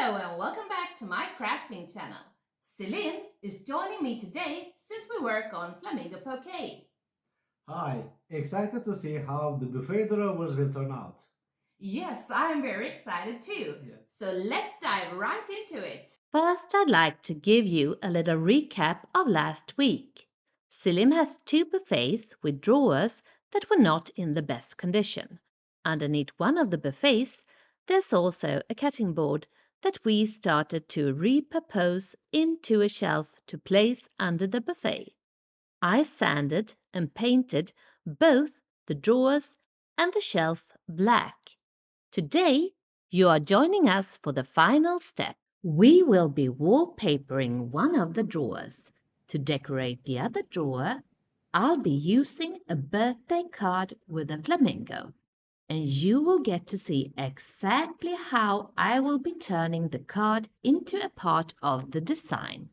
Hello and welcome back to my crafting channel. Celine is joining me today since we work on flamingo bouquet. Hi, excited to see how the buffet drawers will turn out. Yes, I am very excited too. Yeah. So let's dive right into it. First, I'd like to give you a little recap of last week. Selim has two buffets with drawers that were not in the best condition. Underneath one of the buffets, there's also a cutting board that we started to repurpose into a shelf to place under the buffet. I sanded and painted both the drawers and the shelf black. Today, you are joining us for the final step. We will be wallpapering one of the drawers. To decorate the other drawer, I'll be using a birthday card with a flamingo, and you will get to see exactly how I will be turning the card into a part of the design.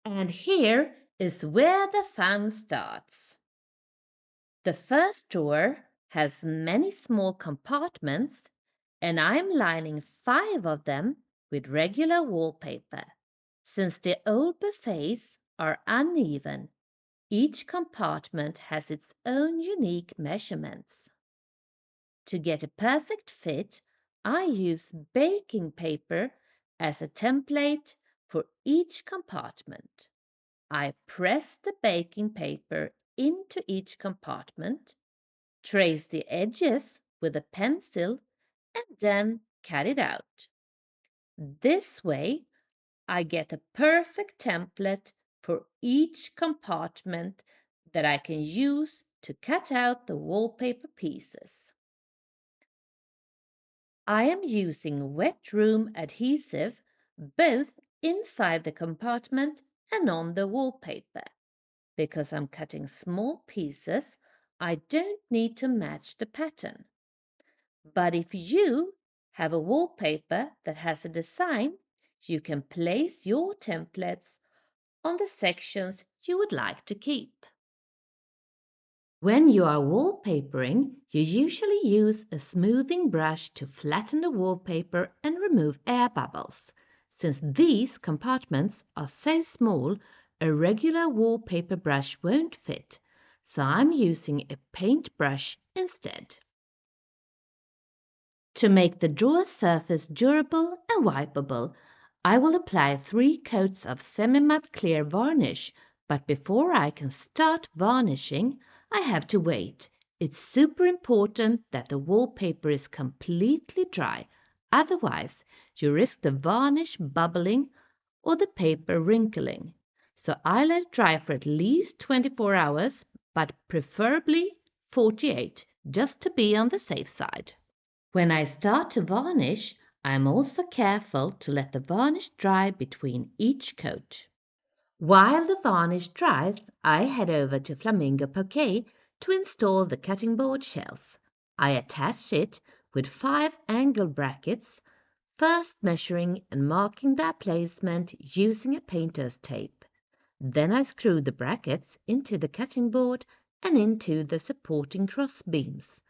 And here is where the fun starts. The first drawer has many small compartments, and I'm lining 5 of them with regular wallpaper. Since the old buffets are uneven, each compartment has its own unique measurements. To get a perfect fit, I use baking paper as a template for each compartment. I press the baking paper into each compartment, trace the edges with a pencil, and then cut it out. This way, I get a perfect template for each compartment that I can use to cut out the wallpaper pieces. I am using wet room adhesive both inside the compartment and on the wallpaper. Because I'm cutting small pieces, I don't need to match the pattern. But if you have a wallpaper that has a design, you can place your templates on the sections you would like to keep. When you are wallpapering, you usually use a smoothing brush to flatten the wallpaper and remove air bubbles. Since these compartments are so small, a regular wallpaper brush won't fit, so I'm using a paintbrush instead. To make the drawer surface durable and wipeable, I will apply 3 coats of semi-matte clear varnish, but before I can start varnishing, I have to wait. It's super important that the wallpaper is completely dry, otherwise you risk the varnish bubbling or the paper wrinkling. So I let it dry for at least 24 hours, but preferably 48, just to be on the safe side. When I start to varnish, I am also careful to let the varnish dry between each coat. While the varnish dries, I head over to Flamingo Bouquet to install the cutting board shelf. I attach it with 5 angle brackets, first measuring and marking their placement using a painter's tape. Then I screw the brackets into the cutting board and into the supporting cross beams.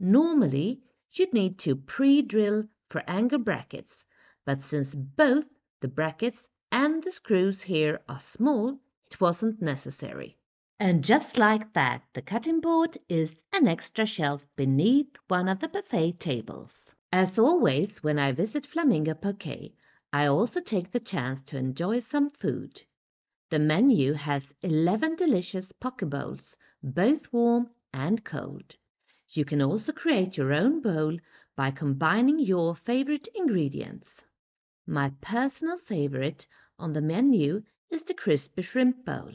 Normally, you'd need to pre-drill for angle brackets, but since both the brackets and the screws here are small, it wasn't necessary. And just like that, the cutting board is an extra shelf beneath one of the buffet tables. As always, when I visit Flamingo Bouquet, I also take the chance to enjoy some food. The menu has 11 delicious poke bowls, both warm and cold. You can also create your own bowl by combining your favorite ingredients. My personal favorite on the menu is the crispy shrimp bowl.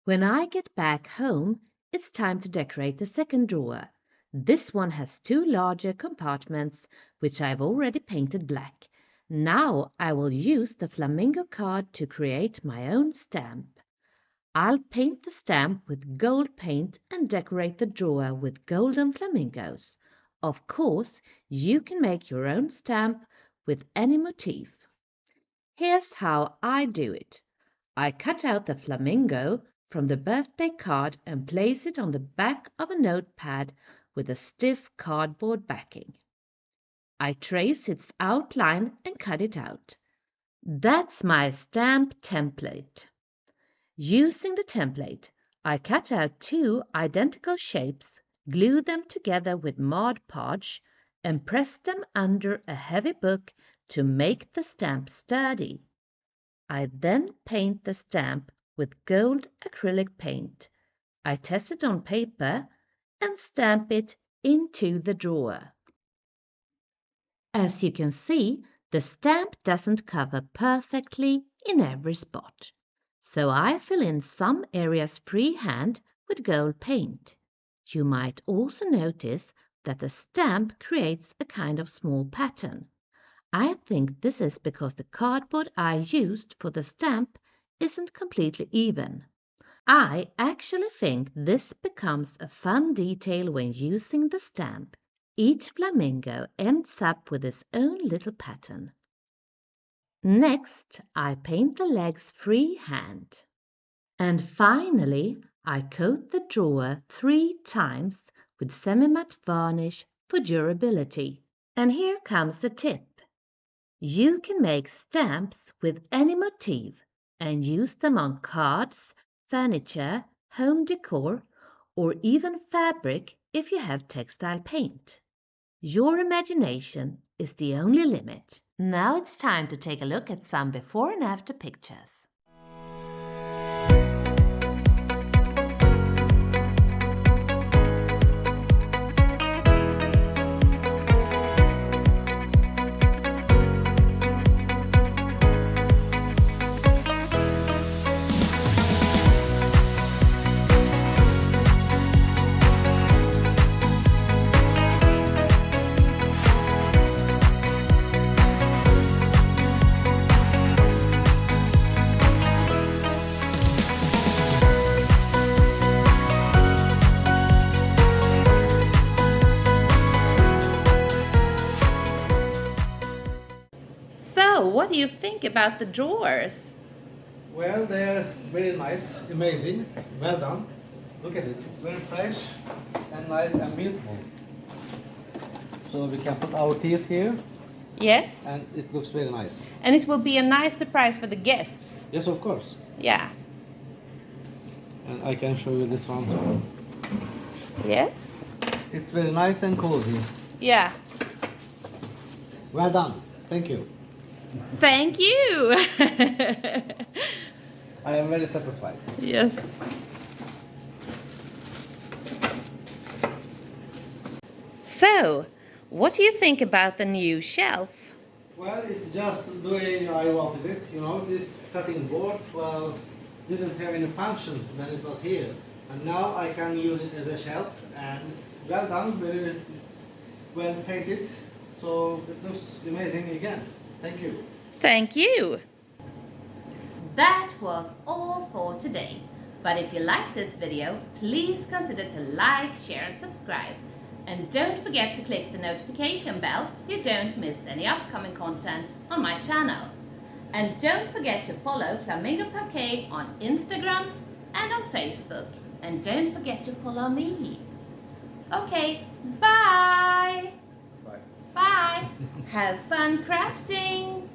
When I get back home, it's time to decorate the second drawer. This one has 2 larger compartments, which I've already painted black. Now I will use the flamingo card to create my own stamp. I'll paint the stamp with gold paint and decorate the drawer with golden flamingos. Of course, you can make your own stamp with any motif. Here's how I do it. I cut out the flamingo from the birthday card and place it on the back of a notepad with a stiff cardboard backing. I trace its outline and cut it out. That's my stamp template. Using the template, I cut out 2 identical shapes, glue them together with Mod Podge, and press them under a heavy book to make the stamp sturdy. I then paint the stamp with gold acrylic paint. I test it on paper and stamp it into the drawer. As you can see, the stamp doesn't cover perfectly in every spot, so I fill in some areas freehand with gold paint. You might also notice that the stamp creates a kind of small pattern. I think this is because the cardboard I used for the stamp isn't completely even. I actually think this becomes a fun detail when using the stamp. Each flamingo ends up with its own little pattern. Next, I paint the legs freehand. And finally, I coat the drawer 3 times with semi-matte varnish for durability. And here comes a tip. You can make stamps with any motif and use them on cards, furniture, home decor, or even fabric if you have textile paint. Your imagination is the only limit. Now it's time to take a look at some before and after pictures. So, what do you think about the drawers? Well, they're very nice, amazing, well done. Look at it, it's very fresh and nice and beautiful. So we can put our teas here Yes. and it looks very nice. And it will be a nice surprise for the guests. Yes, of course. Yeah. And I can show you this one too. Yes. It's very nice and cozy. Yeah. Well done. Thank you. Thank you. I am very satisfied. Yes. So, what do you think about the new shelf? Well, it's just the way I wanted it. You know, this cutting board didn't have any function when it was here, and now I can use it as a shelf. And well done, very well painted. So it looks amazing again. Thank you. Thank you. That was all for today. But if you like this video, please consider to like, share and subscribe. And don't forget to click the notification bell so you don't miss any upcoming content on my channel. And don't forget to follow Flamingo Parquet on Instagram and on Facebook. And don't forget to follow me. Okay, bye! Bye. Bye! Have fun crafting!